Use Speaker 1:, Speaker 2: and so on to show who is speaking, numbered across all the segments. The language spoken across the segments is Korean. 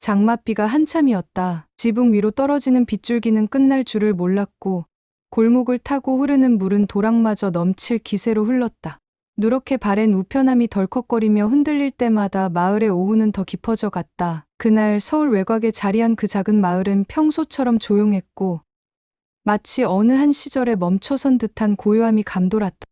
Speaker 1: 장맛비가 한참이었다. 지붕 위로 떨어지는 빗줄기는 끝날 줄을 몰랐고 골목을 타고 흐르는 물은 도랑마저 넘칠 기세로 흘렀다. 누렇게 바랜 우편함이 덜컥거리며 흔들릴 때마다 마을의 오후는 더 깊어져 갔다. 그날 서울 외곽에 자리한 그 작은 마을은 평소처럼 조용했고 마치 어느 한 시절에 멈춰선 듯한 고요함이 감돌았다.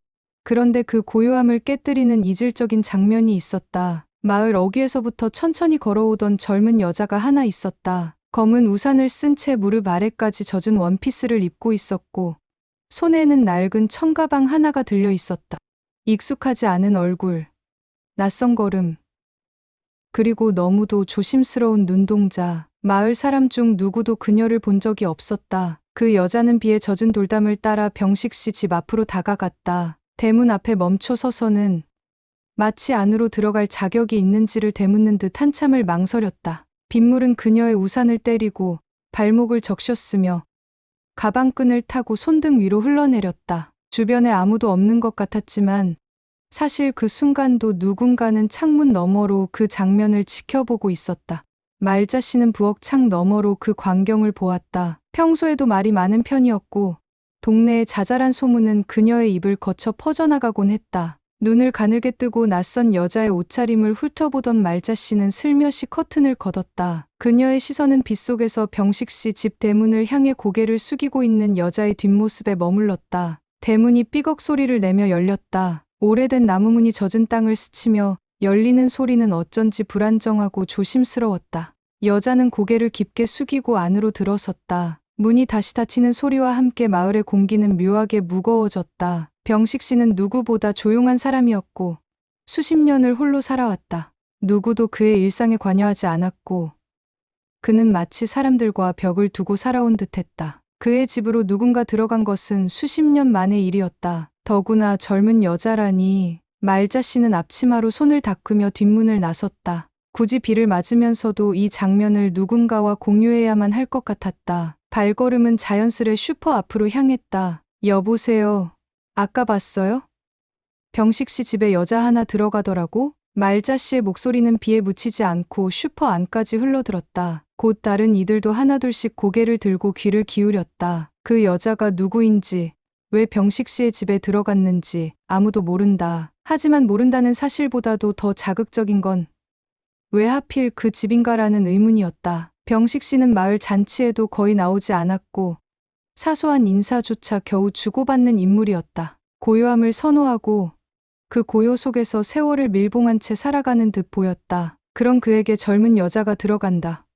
Speaker 1: 그런데 그 고요함을 깨뜨리는 이질적인 장면이 있었다. 마을 어귀에서부터 천천히 걸어오던 젊은 여자가 하나 있었다. 검은 우산을 쓴 채 무릎 아래까지 젖은 원피스를 입고 있었고 손에는 낡은 청가방 하나가 들려 있었다. 익숙하지 않은 얼굴, 낯선 걸음, 그리고 너무도 조심스러운 눈동자. 마을 사람 중 누구도 그녀를 본 적이 없었다. 그 여자는 비에 젖은 돌담을 따라 병식 씨 집 앞으로 다가갔다. 대문 앞에 멈춰 서서는 마치 안으로 들어갈 자격이 있는지를 되묻는 듯 한참을 망설였다. 빗물은 그녀의 우산을 때리고 발목을 적셨으며 가방끈을 타고 손등 위로 흘러내렸다. 주변에 아무도 없는 것 같았지만 사실 그 순간도 누군가는 창문 너머로 그 장면을 지켜보고 있었다. 말자 씨는 부엌 창 너머로 그 광경을 보았다. 평소에도 말이 많은 편이었고 동네의 자잘한 소문은 그녀의 입을 거쳐 퍼져나가곤 했다. 눈을 가늘게 뜨고 낯선 여자의 옷차림을 훑어보던 말자 씨는 슬며시 커튼을 걷었다. 그녀의 시선은 빗속에서 병식 씨 집 대문을 향해 고개를 숙이고 있는 여자의 뒷모습에 머물렀다. 대문이 삐걱 소리를 내며 열렸다. 오래된 나무문이 젖은 땅을 스치며 열리는 소리는 어쩐지 불안정하고 조심스러웠다. 여자는 고개를 깊게 숙이고 안으로 들어섰다. 문이 다시 닫히는 소리와 함께 마을의 공기는 묘하게 무거워졌다. 병식 씨는 누구보다 조용한 사람이었고 수십 년을 홀로 살아왔다. 누구도 그의 일상에 관여하지 않았고 그는 마치 사람들과 벽을 두고 살아온 듯했다. 그의 집으로 누군가 들어간 것은 수십 년 만의 일이었다. 더구나 젊은 여자라니. 말자 씨는 앞치마로 손을 닦으며 뒷문을 나섰다. 굳이 비를 맞으면서도 이 장면을 누군가와 공유해야만 할 것 같았다. 발걸음은 자연스레 슈퍼 앞으로 향했다. 여보세요. 아까 봤어요? 병식 씨 집에 여자 하나 들어가더라고? 말자 씨의 목소리는 비에 묻히지 않고 슈퍼 안까지 흘러들었다. 곧 다른 이들도 하나둘씩 고개를 들고 귀를 기울였다. 그 여자가 누구인지, 왜 병식 씨의 집에 들어갔는지 아무도 모른다. 하지만 모른다는 사실보다도 더 자극적인 건 왜 하필 그 집인가라는 의문이었다. 병식 씨는 마을 잔치에도 거의 나오지 않았고 사소한 인사조차 겨우 주고받는 인물이었다. 고요함을 선호하고 그 고요 속에서 세월을 밀봉한 채 살아가는 듯 보였다. 그런 그에게 젊은 여자가 들어간다.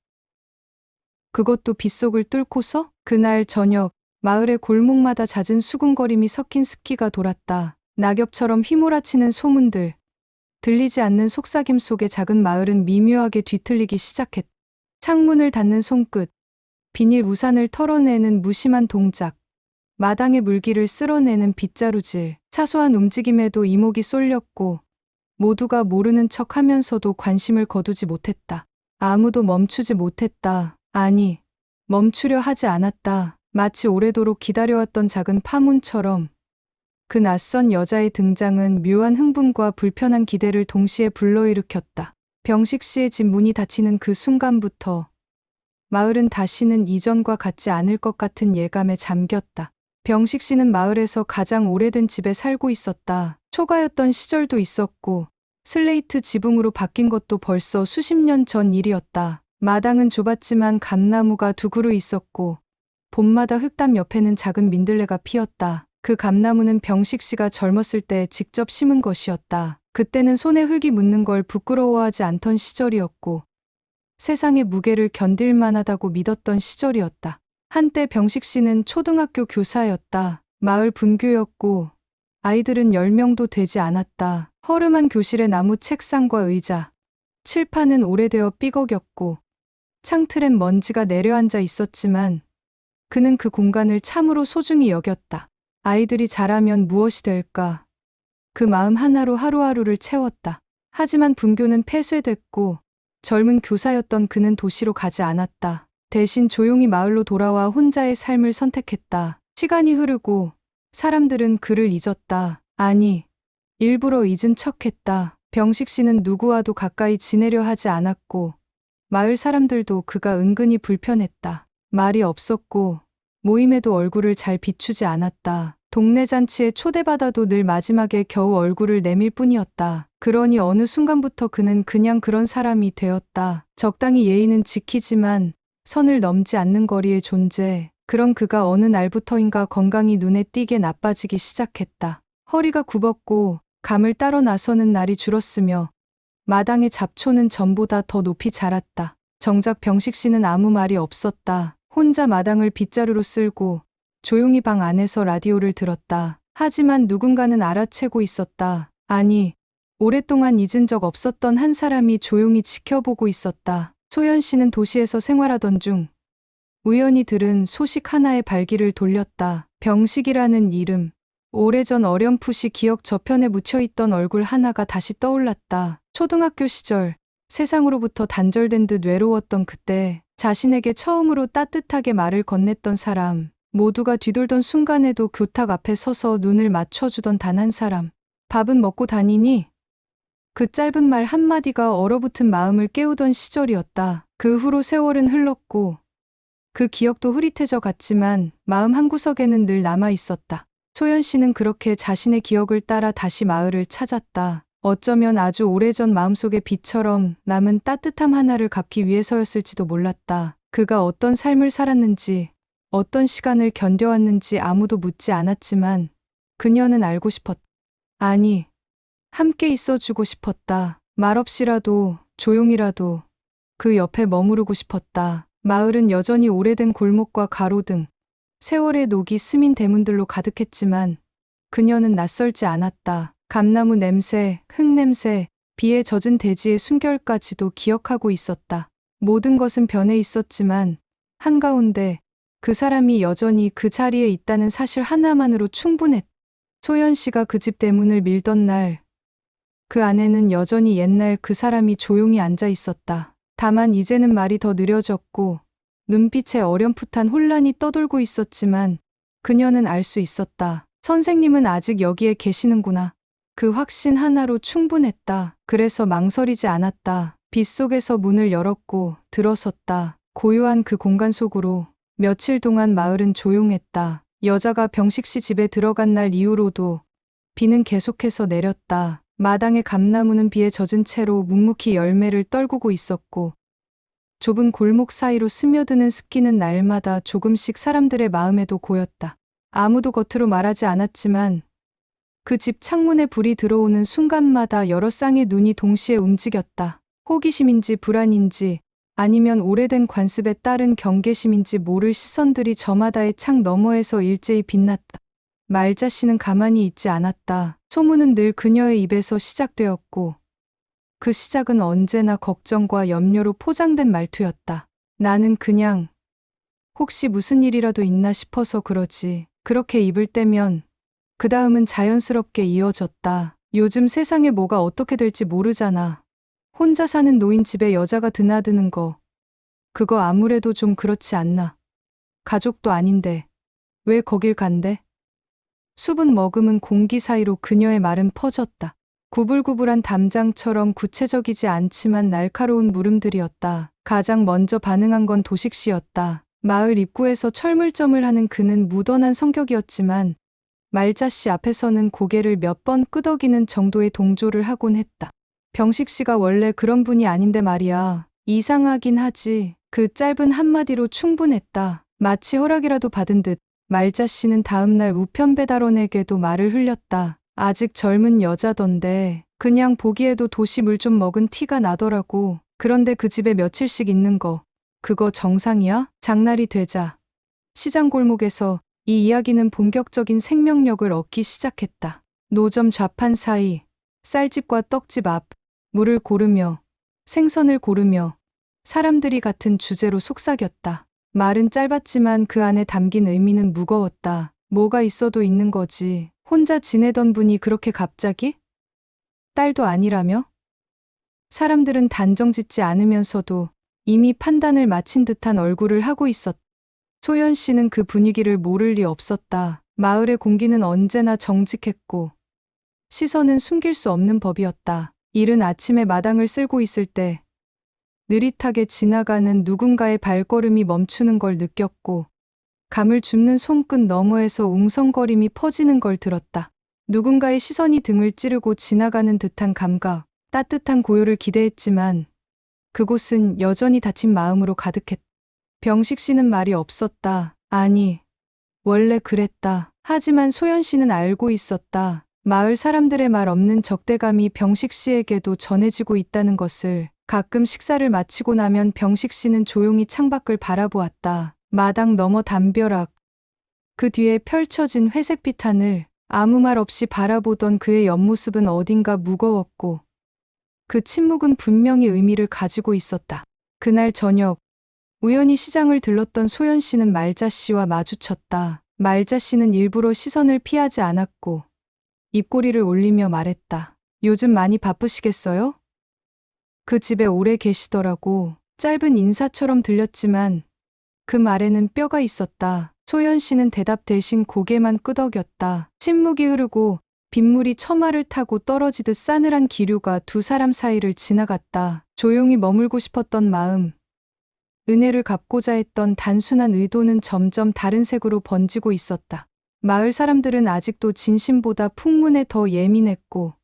Speaker 1: 그것도 빗속을 뚫고서? 그날 저녁 마을의 골목마다 잦은 수군거림이 섞인 습기가 돌았다. 낙엽처럼 휘몰아치는 소문들, 들리지 않는 속삭임 속에 작은 마을은 미묘하게 뒤틀리기 시작했다. 창문을 닫는 손끝, 비닐 우산을 털어내는 무심한 동작, 마당의 물기를 쓸어내는 빗자루질, 사소한 움직임에도 이목이 쏠렸고 모두가 모르는 척 하면서도 관심을 거두지 못했다. 아무도 멈추지 못했다. 아니, 멈추려 하지 않았다. 마치 오래도록 기다려왔던 작은 파문처럼 그 낯선 여자의 등장은 묘한 흥분과 불편한 기대를 동시에 불러일으켰다. 병식 씨의 집 문이 닫히는 그 순간부터 마을은 다시는 이전과 같지 않을 것 같은 예감에 잠겼다. 병식 씨는 마을에서 가장 오래된 집에 살고 있었다. 초가였던 시절도 있었고 슬레이트 지붕으로 바뀐 것도 벌써 수십 년 전 일이었다. 마당은 좁았지만 감나무가 두 그루 있었고 봄마다 흙담 옆에는 작은 민들레가 피었다. 그 감나무는 병식 씨가 젊었을 때 직접 심은 것이었다. 그때는 손에 흙이 묻는 걸 부끄러워하지 않던 시절이었고 세상의 무게를 견딜 만하다고 믿었던 시절이었다. 한때 병식 씨는 초등학교 교사였다. 마을 분교였고 아이들은 10명도 되지 않았다. 허름한 교실의 나무 책상과 의자, 칠판은 오래되어 삐걱였고 창틀엔 먼지가 내려앉아 있었지만 그는 그 공간을 참으로 소중히 여겼다. 아이들이 자라면 무엇이 될까? 그 마음 하나로 하루하루를 채웠다. 하지만 분교는 폐쇄됐고 젊은 교사였던 그는 도시로 가지 않았다. 대신 조용히 마을로 돌아와 혼자의 삶을 선택했다. 시간이 흐르고 사람들은 그를 잊었다. 아니, 일부러 잊은 척했다. 병식 씨는 누구와도 가까이 지내려 하지 않았고 마을 사람들도 그가 은근히 불편했다. 말이 없었고 모임에도 얼굴을 잘 비추지 않았다. 동네 잔치에 초대받아도 늘 마지막에 겨우 얼굴을 내밀 뿐이었다. 그러니 어느 순간부터 그는 그냥 그런 사람이 되었다. 적당히 예의는 지키지만 선을 넘지 않는 거리의 존재. 그런 그가 어느 날부터인가 건강이 눈에 띄게 나빠지기 시작했다. 허리가 굽었고 감을 따러 나서는 날이 줄었으며 마당의 잡초는 전보다 더 높이 자랐다. 정작 병식 씨는 아무 말이 없었다. 혼자 마당을 빗자루로 쓸고 조용히 방 안에서 라디오를 들었다. 하지만 누군가는 알아채고 있었다. 아니, 오랫동안 잊은 적 없었던 한 사람이 조용히 지켜보고 있었다. 소연 씨는 도시에서 생활하던 중 우연히 들은 소식 하나에 발길을 돌렸다. 병식이라는 이름. 오래전 어렴풋이 기억 저편에 묻혀있던 얼굴 하나가 다시 떠올랐다. 초등학교 시절 세상으로부터 단절된 듯 외로웠던 그때 자신에게 처음으로 따뜻하게 말을 건넸던 사람. 모두가 뒤돌던 순간에도 교탁 앞에 서서 눈을 맞춰주던 단 한 사람. 밥은 먹고 다니니? 그 짧은 말 한마디가 얼어붙은 마음을 깨우던 시절이었다. 그 후로 세월은 흘렀고 그 기억도 흐릿해져 갔지만 마음 한구석에는 늘 남아 있었다. 소연 씨는 그렇게 자신의 기억을 따라 다시 마을을 찾았다. 어쩌면 아주 오래전 마음속의 빛처럼 남은 따뜻함 하나를 갚기 위해서였을지도 몰랐다. 그가 어떤 삶을 살았는지, 어떤 시간을 견뎌왔는지 아무도 묻지 않았지만 그녀는 알고 싶었다. 아니, 함께 있어주고 싶었다. 말없이라도 조용히라도 그 옆에 머무르고 싶었다. 마을은 여전히 오래된 골목과 가로등, 세월의 녹이 스민 대문들로 가득했지만 그녀는 낯설지 않았다. 감나무 냄새, 흙냄새, 비에 젖은 대지의 숨결까지도 기억하고 있었다. 모든 것은 변해 있었지만 한가운데 그 사람이 여전히 그 자리에 있다는 사실 하나만으로 충분했다. 소연 씨가 그 집 대문을 밀던 날, 그 안에는 여전히 옛날 그 사람이 조용히 앉아 있었다. 다만 이제는 말이 더 느려졌고 눈빛에 어렴풋한 혼란이 떠돌고 있었지만 그녀는 알 수 있었다. 선생님은 아직 여기에 계시는구나. 그 확신 하나로 충분했다. 그래서 망설이지 않았다. 빗속에서 문을 열었고 들어섰다. 고요한 그 공간 속으로. 며칠 동안 마을은 조용했다. 여자가 병식 씨 집에 들어간 날 이후로도 비는 계속해서 내렸다. 마당의 감나무는 비에 젖은 채로 묵묵히 열매를 떨구고 있었고 좁은 골목 사이로 스며드는 습기는 날마다 조금씩 사람들의 마음에도 고였다. 아무도 겉으로 말하지 않았지만 그 집 창문에 불이 들어오는 순간마다 여러 쌍의 눈이 동시에 움직였다. 호기심인지 불안인지 아니면 오래된 관습에 따른 경계심인지 모를 시선들이 저마다의 창 너머에서 일제히 빛났다. 말자 씨는 가만히 있지 않았다. 소문은 늘 그녀의 입에서 시작되었고 그 시작은 언제나 걱정과 염려로 포장된 말투였다. 나는 그냥 혹시 무슨 일이라도 있나 싶어서 그러지. 그렇게 입을 떼면 그 다음은 자연스럽게 이어졌다. 요즘 세상에 뭐가 어떻게 될지 모르잖아. 혼자 사는 노인 집에 여자가 드나드는 거. 그거 아무래도 좀 그렇지 않나. 가족도 아닌데 왜 거길 간대? 수분 머금은 공기 사이로 그녀의 말은 퍼졌다. 구불구불한 담장처럼 구체적이지 않지만 날카로운 물음들이었다. 가장 먼저 반응한 건 도식 씨였다. 마을 입구에서 철물점을 하는 그는 무던한 성격이었지만 말자 씨 앞에서는 고개를 몇 번 끄덕이는 정도의 동조를 하곤 했다. 병식 씨가 원래 그런 분이 아닌데 말이야. 이상하긴 하지. 그 짧은 한마디로 충분했다. 마치 허락이라도 받은 듯 말자 씨는 다음날 우편 배달원에게도 말을 흘렸다. 아직 젊은 여자던데 그냥 보기에도 도시 물 좀 먹은 티가 나더라고. 그런데 그 집에 며칠씩 있는 거 그거 정상이야? 장날이 되자 시장 골목에서 이 이야기는 본격적인 생명력을 얻기 시작했다. 노점 좌판 사이 쌀집과 떡집 앞 물을 고르며 생선을 고르며 사람들이 같은 주제로 속삭였다. 말은 짧았지만 그 안에 담긴 의미는 무거웠다. 뭐가 있어도 있는 거지. 혼자 지내던 분이 그렇게 갑자기? 딸도 아니라며? 사람들은 단정짓지 않으면서도 이미 판단을 마친 듯한 얼굴을 하고 있었다. 소연 씨는 그 분위기를 모를 리 없었다. 마을의 공기는 언제나 정직했고 시선은 숨길 수 없는 법이었다. 이른 아침에 마당을 쓸고 있을 때 느릿하게 지나가는 누군가의 발걸음이 멈추는 걸 느꼈고 감을 줍는 손끝 너머에서 웅성거림이 퍼지는 걸 들었다. 누군가의 시선이 등을 찌르고 지나가는 듯한 감각, 따뜻한 고요를 기대했지만 그곳은 여전히 다친 마음으로 가득했다. 병식 씨는 말이 없었다. 아니, 원래 그랬다. 하지만 소연 씨는 알고 있었다. 마을 사람들의 말 없는 적대감이 병식 씨에게도 전해지고 있다는 것을. 가끔 식사를 마치고 나면 병식 씨는 조용히 창밖을 바라보았다. 마당 너머 담벼락. 그 뒤에 펼쳐진 회색빛 하늘. 아무 말 없이 바라보던 그의 옆모습은 어딘가 무거웠고 그 침묵은 분명히 의미를 가지고 있었다. 그날 저녁 우연히 시장을 들렀던 소연 씨는 말자 씨와 마주쳤다. 말자 씨는 일부러 시선을 피하지 않았고 입꼬리를 올리며 말했다. 요즘 많이 바쁘시겠어요? 그 집에 오래 계시더라고. 짧은 인사처럼 들렸지만 그 말에는 뼈가 있었다. 소연 씨는 대답 대신 고개만 끄덕였다. 침묵이 흐르고 빗물이 처마를 타고 떨어지듯 싸늘한 기류가 두 사람 사이를 지나갔다. 조용히 머물고 싶었던 마음, 은혜를 갚고자 했던 단순한 의도는 점점 다른 색으로 번지고 있었다. 마을 사람들은 아직도 진심보다 풍문에 더 예민했고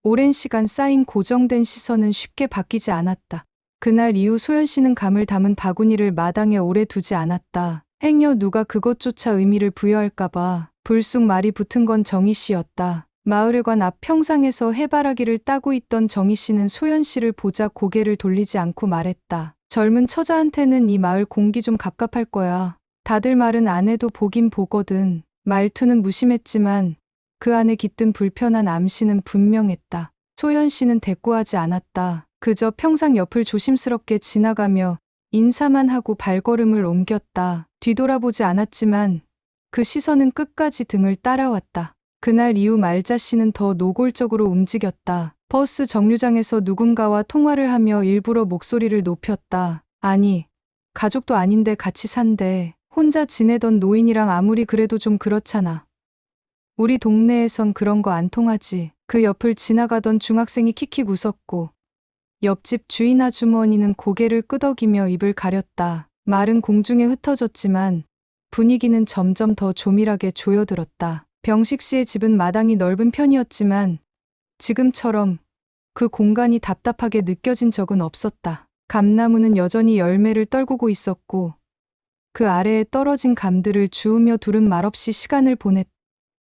Speaker 1: 오랜 시간 쌓인 고정된 시선은 쉽게 바뀌지 않았다. 그날 이후 소연 씨는 감을 담은 바구니를 마당에 오래 두지 않았다. 행여 누가 그것조차 의미를 부여할까봐. 불쑥 말이 붙은 건 정희 씨였다. 마을회관 앞 평상에서 해바라기를 따고 있던 정희 씨는 소연 씨를 보자 고개를 돌리지 않고 말했다. 젊은 처자한테는 이 마을 공기 좀 갑갑할 거야. 다들 말은 안 해도 보긴 보거든. 말투는 무심했지만 그 안에 깃든 불편한 암시는 분명했다. 소연 씨는 대꾸하지 않았다. 그저 평상 옆을 조심스럽게 지나가며 인사만 하고 발걸음을 옮겼다. 뒤돌아보지 않았지만 그 시선은 끝까지 등을 따라왔다. 그날 이후 말자 씨는 더 노골적으로 움직였다. 버스 정류장에서 누군가와 통화를 하며 일부러 목소리를 높였다. 아니, 가족도 아닌데 같이 산대. 혼자 지내던 노인이랑 아무리 그래도 좀 그렇잖아. 우리 동네에선 그런 거 안 통하지. 그 옆을 지나가던 중학생이 킥킥 웃었고 옆집 주인 아주머니는 고개를 끄덕이며 입을 가렸다. 말은 공중에 흩어졌지만 분위기는 점점 더 조밀하게 조여들었다. 병식 씨의 집은 마당이 넓은 편이었지만 지금처럼 그 공간이 답답하게 느껴진 적은 없었다. 감나무는 여전히 열매를 떨구고 있었고 그 아래에 떨어진 감들을 주우며 둘은 말없이 시간을 보냈다.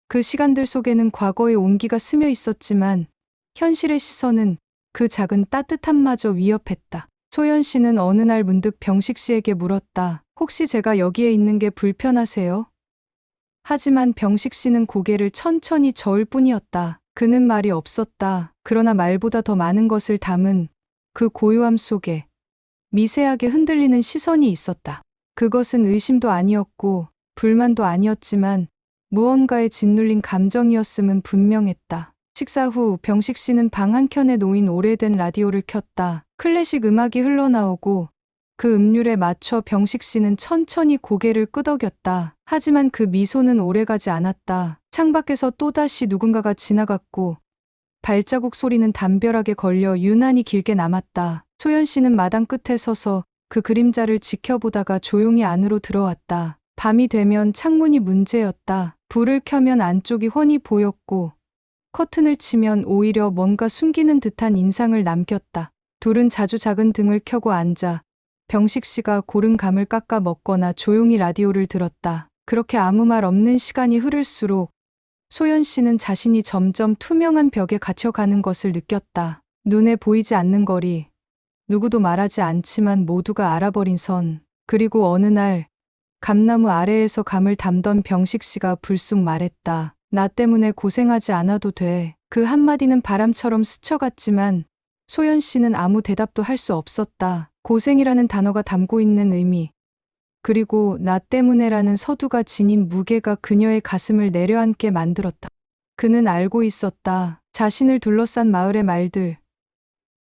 Speaker 1: 그 시간들 속에는 과거의 온기가 스며 있었지만 현실의 시선은 그 작은 따뜻함마저 위협했다. 소연 씨는 어느 날 문득 병식 씨에게 물었다. 혹시 제가 여기에 있는 게 불편하세요? 하지만 병식 씨는 고개를 천천히 저을 뿐이었다. 그는 말이 없었다. 그러나 말보다 더 많은 것을 담은 그 고요함 속에 미세하게 흔들리는 시선이 있었다. 그것은 의심도 아니었고 불만도 아니었지만 무언가에 짓눌린 감정이었음은 분명했다. 식사 후 병식 씨는 방 한켠에 놓인 오래된 라디오를 켰다. 클래식 음악이 흘러나오고 그 음률에 맞춰 병식 씨는 천천히 고개를 끄덕였다. 하지만 그 미소는 오래가지 않았다. 창밖에서 또다시 누군가가 지나갔고 발자국 소리는 담벼락에 걸려 유난히 길게 남았다. 소연 씨는 마당 끝에 서서 그 그림자를 지켜보다가 조용히 안으로 들어왔다. 밤이 되면 창문이 문제였다. 불을 켜면 안쪽이 훤히 보였고 커튼을 치면 오히려 뭔가 숨기는 듯한 인상을 남겼다. 둘은 자주 작은 등을 켜고 앉아 병식 씨가 고른 감을 깎아 먹거나 조용히 라디오를 들었다. 그렇게 아무 말 없는 시간이 흐를수록 소연 씨는 자신이 점점 투명한 벽에 갇혀가는 것을 느꼈다. 눈에 보이지 않는 거리, 누구도 말하지 않지만 모두가 알아버린 선, 그리고 어느 날 감나무 아래에서 감을 담던 병식 씨가 불쑥 말했다. 나 때문에 고생하지 않아도 돼. 그 한마디는 바람처럼 스쳐갔지만 소연 씨는 아무 대답도 할 수 없었다. 고생이라는 단어가 담고 있는 의미, 그리고 나 때문에라는 서두가 지닌 무게가 그녀의 가슴을 내려앉게 만들었다. 그는 알고 있었다. 자신을 둘러싼 마을의 말들,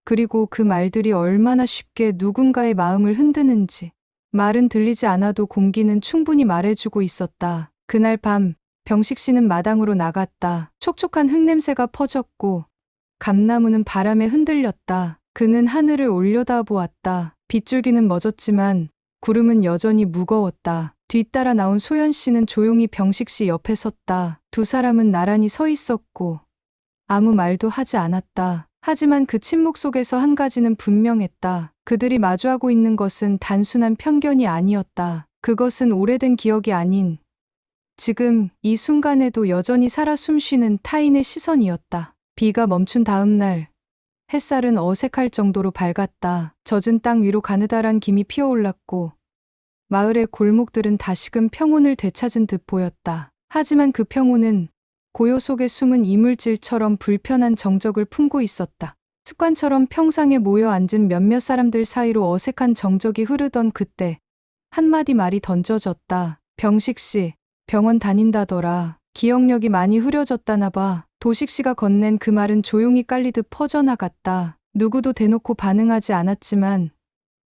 Speaker 1: 그리고 그 말들이 얼마나 쉽게 누군가의 마음을 흔드는지. 말은 들리지 않아도 공기는 충분히 말해주고 있었다. 그날 밤 병식 씨는 마당으로 나갔다. 촉촉한 흙냄새가 퍼졌고 감나무는 바람에 흔들렸다. 그는 하늘을 올려다보았다. 빗줄기는 멎었지만 구름은 여전히 무거웠다. 뒤따라 나온 소연 씨는 조용히 병식 씨 옆에 섰다. 두 사람은 나란히 서 있었고 아무 말도 하지 않았다. 하지만 그 침묵 속에서 한 가지는 분명했다. 그들이 마주하고 있는 것은 단순한 편견이 아니었다. 그것은 오래된 기억이 아닌 지금 이 순간에도 여전히 살아 숨쉬는 타인의 시선이었다. 비가 멈춘 다음 날 햇살은 어색할 정도로 밝았다. 젖은 땅 위로 가느다란 김이 피어올랐고 마을의 골목들은 다시금 평온을 되찾은 듯 보였다. 하지만 그 평온은 고요 속에 숨은 이물질처럼 불편한 정적을 품고 있었다. 습관처럼 평상에 모여 앉은 몇몇 사람들 사이로 어색한 정적이 흐르던 그때 한마디 말이 던져졌다. 병식 씨, 병원 다닌다더라. 기억력이 많이 흐려졌다나 봐. 도식 씨가 건넨 그 말은 조용히 깔리듯 퍼져나갔다. 누구도 대놓고 반응하지 않았지만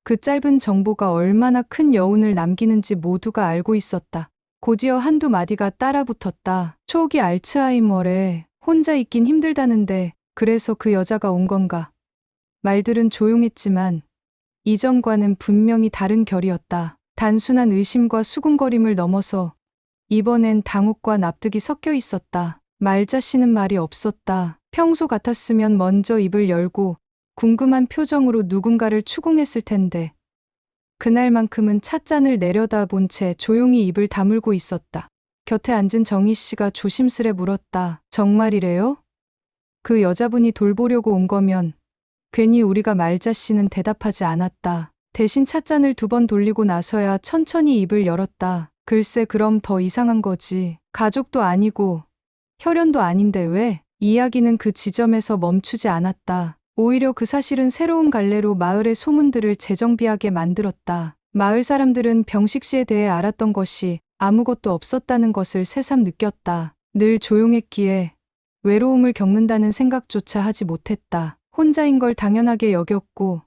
Speaker 1: 그 짧은 정보가 얼마나 큰 여운을 남기는지 모두가 알고 있었다. 곧이어 한두 마디가 따라붙었다. 초기 알츠하이머래. 혼자 있긴 힘들다는데 그래서 그 여자가 온 건가? 말들은 조용했지만 이전과는 분명히 다른 결이었다. 단순한 의심과 수군거림을 넘어서 이번엔 당혹과 납득이 섞여 있었다. 말자 씨는 말이 없었다. 평소 같았으면 먼저 입을 열고 궁금한 표정으로 누군가를 추궁했을 텐데 그날만큼은 찻잔을 내려다본 채 조용히 입을 다물고 있었다. 곁에 앉은 정희 씨가 조심스레 물었다. 정말이래요? 그 여자분이 돌보려고 온 거면 괜히 우리가 말자 씨는 대답하지 않았다. 대신 찻잔을 2번 돌리고 나서야 천천히 입을 열었다. 글쎄 그럼 더 이상한 거지. 가족도 아니고 혈연도 아닌데 왜? 이야기는 그 지점에서 멈추지 않았다. 오히려 그 사실은 새로운 갈래로 마을의 소문들을 재정비하게 만들었다. 마을 사람들은 병식 씨에 대해 알았던 것이 아무것도 없었다는 것을 새삼 느꼈다. 늘 조용했기에 외로움을 겪는다는 생각조차 하지 못했다. 혼자인 걸 당연하게 여겼고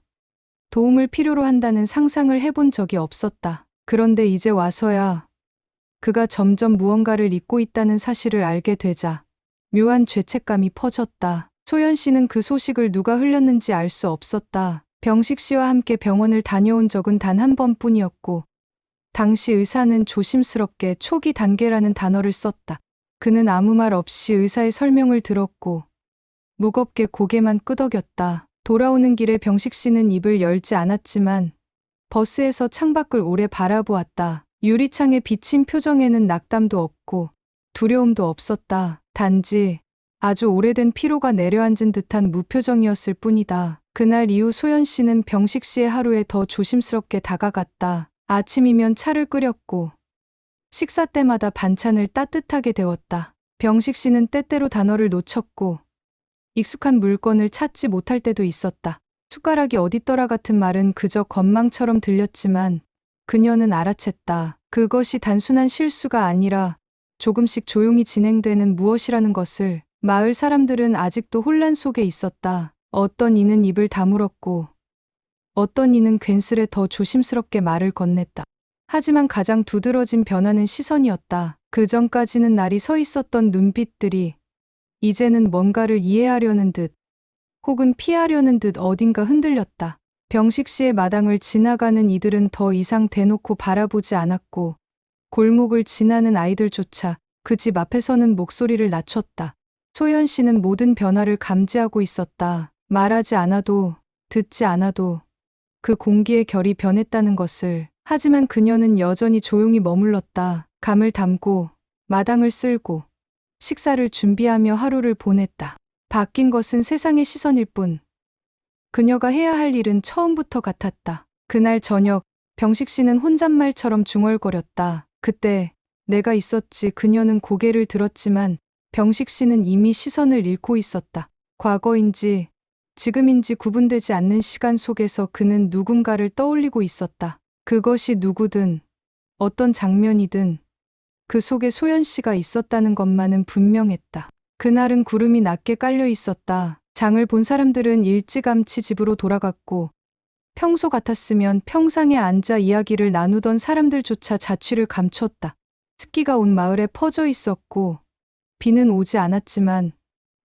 Speaker 1: 도움을 필요로 한다는 상상을 해본 적이 없었다. 그런데 이제 와서야 그가 점점 무언가를 잊고 있다는 사실을 알게 되자 묘한 죄책감이 퍼졌다. 소연 씨는 그 소식을 누가 흘렸는지 알 수 없었다. 병식 씨와 함께 병원을 다녀온 적은 단 한 번뿐이었고 당시 의사는 조심스럽게 초기 단계라는 단어를 썼다. 그는 아무 말 없이 의사의 설명을 들었고 무겁게 고개만 끄덕였다. 돌아오는 길에 병식 씨는 입을 열지 않았지만 버스에서 창밖을 오래 바라보았다. 유리창에 비친 표정에는 낙담도 없고 두려움도 없었다. 단지 아주 오래된 피로가 내려앉은 듯한 무표정이었을 뿐이다. 그날 이후 소연 씨는 병식 씨의 하루에 더 조심스럽게 다가갔다. 아침이면 차를 끓였고 식사 때마다 반찬을 따뜻하게 데웠다. 병식 씨는 때때로 단어를 놓쳤고 익숙한 물건을 찾지 못할 때도 있었다. 숟가락이 어딨더라 같은 말은 그저 건망처럼 들렸지만 그녀는 알아챘다. 그것이 단순한 실수가 아니라 조금씩 조용히 진행되는 무엇이라는 것을. 마을 사람들은 아직도 혼란 속에 있었다. 어떤 이는 입을 다물었고 어떤 이는 괜스레 더 조심스럽게 말을 건넸다. 하지만 가장 두드러진 변화는 시선이었다. 그전까지는 날이 서 있었던 눈빛들이 이제는 뭔가를 이해하려는 듯 혹은 피하려는 듯 어딘가 흔들렸다. 병식 씨의 마당을 지나가는 이들은 더 이상 대놓고 바라보지 않았고 골목을 지나는 아이들조차 그 집 앞에 서는 목소리를 낮췄다. 소연 씨는 모든 변화를 감지하고 있었다. 말하지 않아도 듣지 않아도 그 공기의 결이 변했다는 것을. 하지만 그녀는 여전히 조용히 머물렀다. 감을 담고 마당을 쓸고 식사를 준비하며 하루를 보냈다. 바뀐 것은 세상의 시선일 뿐 그녀가 해야 할 일은 처음부터 같았다. 그날 저녁 병식 씨는 혼잣말처럼 중얼거렸다. 그때 내가 있었지. 그녀는 고개를 들었지만 병식 씨는 이미 시선을 잃고 있었다. 과거인지 지금인지 구분되지 않는 시간 속에서 그는 누군가를 떠올리고 있었다. 그것이 누구든 어떤 장면이든 그 속에 소연 씨가 있었다는 것만은 분명했다. 그날은 구름이 낮게 깔려 있었다. 장을 본 사람들은 일찌감치 집으로 돌아갔고 평소 같았으면 평상에 앉아 이야기를 나누던 사람들조차 자취를 감췄다. 습기가 온 마을에 퍼져 있었고 비는 오지 않았지만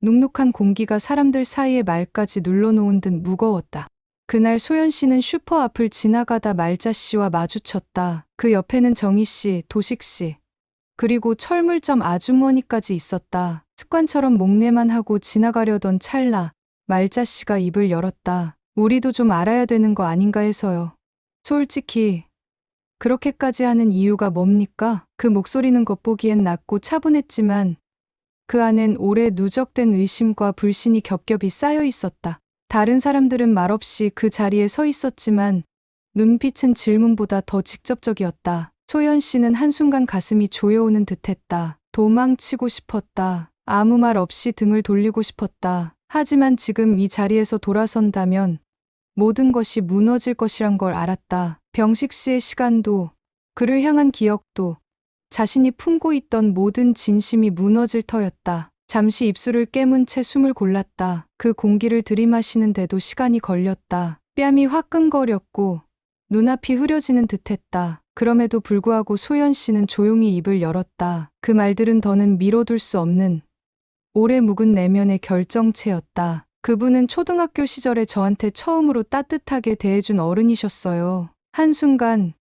Speaker 1: 눅눅한 공기가 사람들 사이에 말까지 눌러놓은 듯 무거웠다. 그날 소연 씨는 슈퍼 앞을 지나가다 말자 씨와 마주쳤다. 그 옆에는 정희 씨, 도식 씨, 그리고 철물점 아주머니까지 있었다. 습관처럼 목례만 하고 지나가려던 찰나 말자 씨가 입을 열었다. 우리도 좀 알아야 되는 거 아닌가 해서요. 솔직히 그렇게까지 하는 이유가 뭡니까? 그 목소리는 겉보기엔 낮고 차분했지만 그 안엔 오래 누적된 의심과 불신이 겹겹이 쌓여 있었다. 다른 사람들은 말없이 그 자리에 서 있었지만 눈빛은 질문보다 더 직접적이었다. 소연 씨는 한순간 가슴이 조여오는 듯했다. 도망치고 싶었다. 아무 말 없이 등을 돌리고 싶었다. 하지만 지금 이 자리에서 돌아선다면 모든 것이 무너질 것이란 걸 알았다. 병식 씨의 시간도, 그를 향한 기억도, 자신이 품고 있던 모든 진심이 무너질 터였다. 잠시 입술을 깨문 채 숨을 골랐다. 그 공기를 들이마시는데도 시간이 걸렸다. 뺨이 화끈거렸고 눈앞이 흐려지는 듯했다. 그럼에도 불구하고 소연 씨는 조용히 입을 열었다. 그 말들은 더는 미뤄둘 수 없는 오래 묵은 내면의 결정체였다. 그분은 초등학교 시절에 저한테 처음으로 따뜻하게 대해준 어른이셨어요. 한순간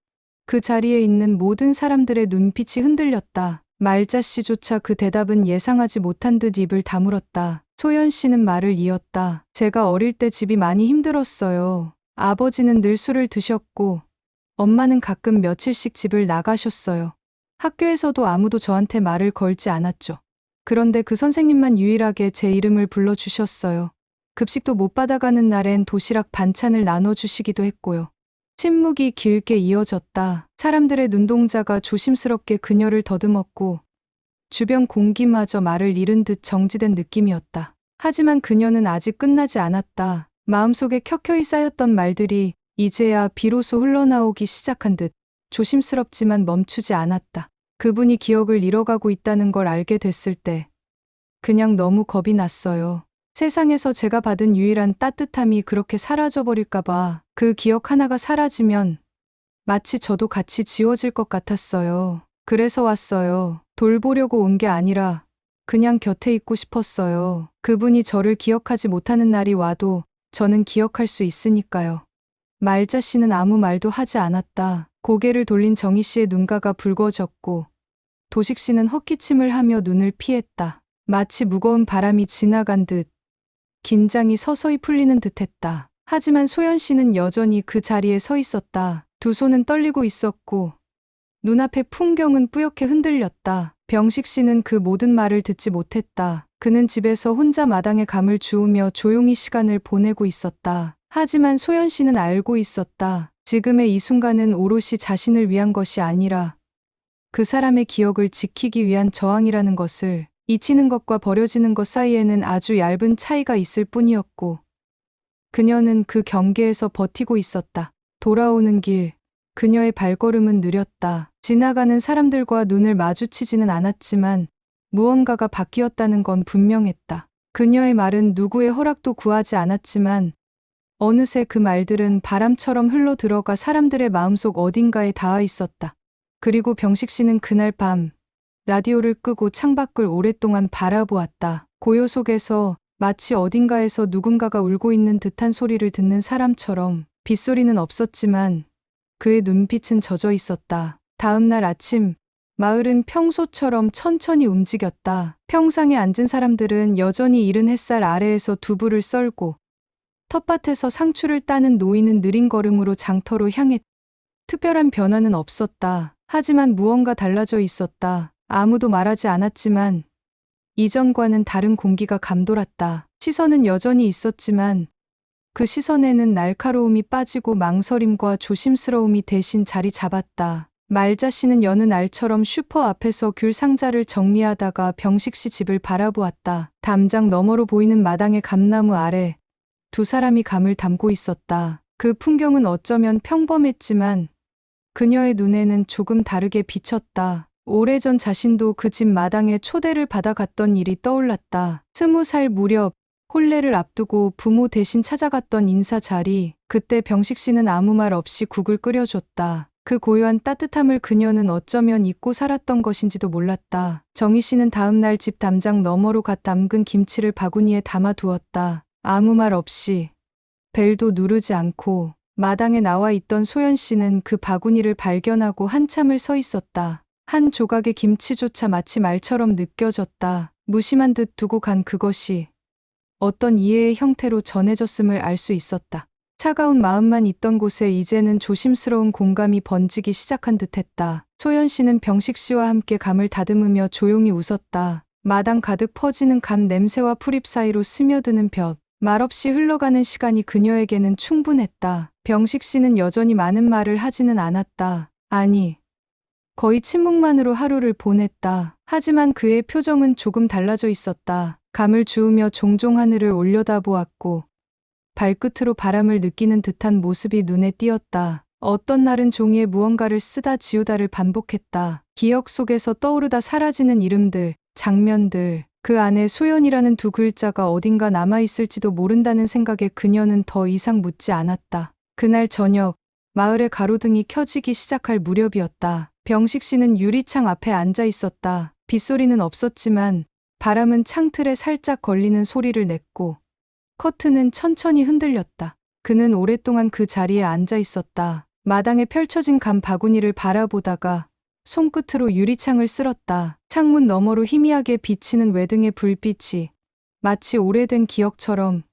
Speaker 1: 그 자리에 있는 모든 사람들의 눈빛이 흔들렸다. 말자 씨조차 그 대답은 예상하지 못한 듯 입을 다물었다. 소연 씨는 말을 이었다. 제가 어릴 때 집이 많이 힘들었어요. 아버지는 늘 술을 드셨고 엄마는 가끔 며칠씩 집을 나가셨어요. 학교에서도 아무도 저한테 말을 걸지 않았죠. 그런데 그 선생님만 유일하게 제 이름을 불러주셨어요. 급식도 못 받아가는 날엔 도시락 반찬을 나눠주시기도 했고요. 침묵이 길게 이어졌다. 사람들의 눈동자가 조심스럽게 그녀를 더듬었고 주변 공기마저 말을 잃은 듯 정지된 느낌이었다. 하지만 그녀는 아직 끝나지 않았다. 마음속에 켜켜이 쌓였던 말들이 이제야 비로소 흘러나오기 시작한 듯 조심스럽지만 멈추지 않았다. 그분이 기억을 잃어가고 있다는 걸 알게 됐을 때 그냥 너무 겁이 났어요. 세상에서 제가 받은 유일한 따뜻함이 그렇게 사라져버릴까봐. 그 기억 하나가 사라지면 마치 저도 같이 지워질 것 같았어요. 그래서 왔어요. 돌보려고 온 게 아니라 그냥 곁에 있고 싶었어요. 그분이 저를 기억하지 못하는 날이 와도 저는 기억할 수 있으니까요. 말자 씨는 아무 말도 하지 않았다. 고개를 돌린 정희 씨의 눈가가 붉어졌고 도식 씨는 헛기침을 하며 눈을 피했다. 마치 무거운 바람이 지나간 듯 긴장이 서서히 풀리는 듯했다. 하지만 소연 씨는 여전히 그 자리에 서 있었다. 두 손은 떨리고 있었고 눈앞의 풍경은 뿌옇게 흔들렸다. 병식 씨는 그 모든 말을 듣지 못했다. 그는 집에서 혼자 마당에 감을 주우며 조용히 시간을 보내고 있었다. 하지만 소연 씨는 알고 있었다. 지금의 이 순간은 오롯이 자신을 위한 것이 아니라 그 사람의 기억을 지키기 위한 저항이라는 것을. 잊히는 것과 버려지는 것 사이에는 아주 얇은 차이가 있을 뿐이었고 그녀는 그 경계에서 버티고 있었다. 돌아오는 길, 그녀의 발걸음은 느렸다. 지나가는 사람들과 눈을 마주치지는 않았지만 무언가가 바뀌었다는 건 분명했다. 그녀의 말은 누구의 허락도 구하지 않았지만 어느새 그 말들은 바람처럼 흘러 들어가 사람들의 마음속 어딘가에 닿아 있었다. 그리고 병식 씨는 그날 밤 라디오를 끄고 창밖을 오랫동안 바라보았다. 고요 속에서 마치 어딘가에서 누군가가 울고 있는 듯한 소리를 듣는 사람처럼. 빗소리는 없었지만 그의 눈빛은 젖어 있었다. 다음 날 아침 마을은 평소처럼 천천히 움직였다. 평상에 앉은 사람들은 여전히 이른 햇살 아래에서 두부를 썰고 텃밭에서 상추를 따는 노인은 느린 걸음으로 장터로 향했다. 특별한 변화는 없었다. 하지만 무언가 달라져 있었다. 아무도 말하지 않았지만 이전과는 다른 공기가 감돌았다. 시선은 여전히 있었지만 그 시선에는 날카로움이 빠지고 망설임과 조심스러움이 대신 자리 잡았다. 말자 씨는 여느 날처럼 슈퍼 앞에서 귤 상자를 정리하다가 병식 씨 집을 바라보았다. 담장 너머로 보이는 마당의 감나무 아래 두 사람이 감을 담고 있었다. 그 풍경은 어쩌면 평범했지만 그녀의 눈에는 조금 다르게 비쳤다. 오래전 자신도 그 집 마당에 초대를 받아갔던 일이 떠올랐다. 20살 무렵 혼례를 앞두고 부모 대신 찾아갔던 인사 자리. 그때 병식 씨는 아무 말 없이 국을 끓여줬다. 그 고요한 따뜻함을 그녀는 어쩌면 잊고 살았던 것인지도 몰랐다. 정희 씨는 다음 날 집 담장 너머로 갓 담근 김치를 바구니에 담아 두었다. 아무 말 없이, 벨도 누르지 않고 마당에 나와 있던 소연 씨는 그 바구니를 발견하고 한참을 서 있었다. 한 조각의 김치조차 마치 말처럼 느껴졌다. 무심한 듯 두고 간 그것이 어떤 이해의 형태로 전해졌음을 알 수 있었다. 차가운 마음만 있던 곳에 이제는 조심스러운 공감이 번지기 시작한 듯했다. 소연 씨는 병식 씨와 함께 감을 다듬으며 조용히 웃었다. 마당 가득 퍼지는 감 냄새와 풀잎 사이로 스며드는 볕, 말없이 흘러가는 시간이 그녀에게는 충분했다. 병식 씨는 여전히 많은 말을 하지는 않았다. 아니, 거의 침묵만으로 하루를 보냈다. 하지만 그의 표정은 조금 달라져 있었다. 감을 주우며 종종 하늘을 올려다보았고 발끝으로 바람을 느끼는 듯한 모습이 눈에 띄었다. 어떤 날은 종이에 무언가를 쓰다 지우다를 반복했다. 기억 속에서 떠오르다 사라지는 이름들, 장면들, 그 안에 소연이라는 두 글자가 어딘가 남아있을지도 모른다는 생각에 그녀는 더 이상 묻지 않았다. 그날 저녁, 마을의 가로등이 켜지기 시작할 무렵이었다. 병식 씨는 유리창 앞에 앉아 있었다. 빗소리는 없었지만 바람은 창틀에 살짝 걸리는 소리를 냈고 커튼은 천천히 흔들렸다. 그는 오랫동안 그 자리에 앉아 있었다. 마당에 펼쳐진 감 바구니를 바라보다가 손끝으로 유리창을 쓸었다. 창문 너머로 희미하게 비치는 외등의 불빛이 마치 오래된 기억처럼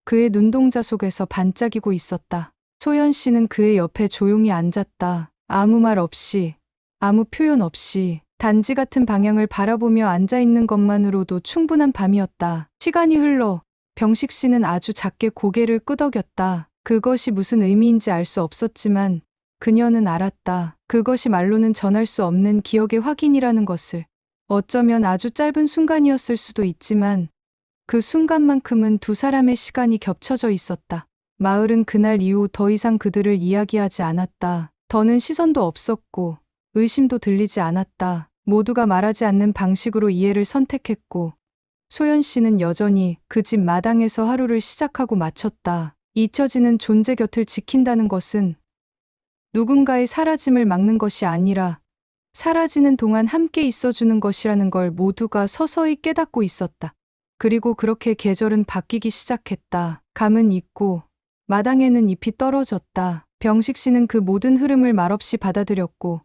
Speaker 1: 그의 눈동자 속에서 반짝이고 있었다. 소연 씨는 그의 옆에 조용히 앉았다. 아무 말 없이, 아무 표현 없이 단지 같은 방향을 바라보며 앉아있는 것만으로도 충분한 밤이었다. 시간이 흘러 병식 씨는 아주 작게 고개를 끄덕였다. 그것이 무슨 의미인지 알 수 없었지만 그녀는 알았다. 그것이 말로는 전할 수 없는 기억의 확인이라는 것을. 어쩌면 아주 짧은 순간이었을 수도 있지만 그 순간만큼은 두 사람의 시간이 겹쳐져 있었다. 마을은 그날 이후 더 이상 그들을 이야기하지 않았다. 더는 시선도 없었고 의심도 들리지 않았다. 모두가 말하지 않는 방식으로 이해를 선택했고 소연 씨는 여전히 그 집 마당에서 하루를 시작하고 마쳤다. 잊혀지는 존재 곁을 지킨다는 것은 누군가의 사라짐을 막는 것이 아니라 사라지는 동안 함께 있어주는 것이라는 걸 모두가 서서히 깨닫고 있었다. 그리고 그렇게 계절은 바뀌기 시작했다. 감은 익고 마당에는 잎이 떨어졌다. 병식 씨는 그 모든 흐름을 말없이 받아들였고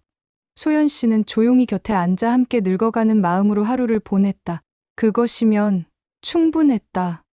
Speaker 1: 소연 씨는 조용히 곁에 앉아 함께 늙어가는 마음으로 하루를 보냈다. 그것이면 충분했다.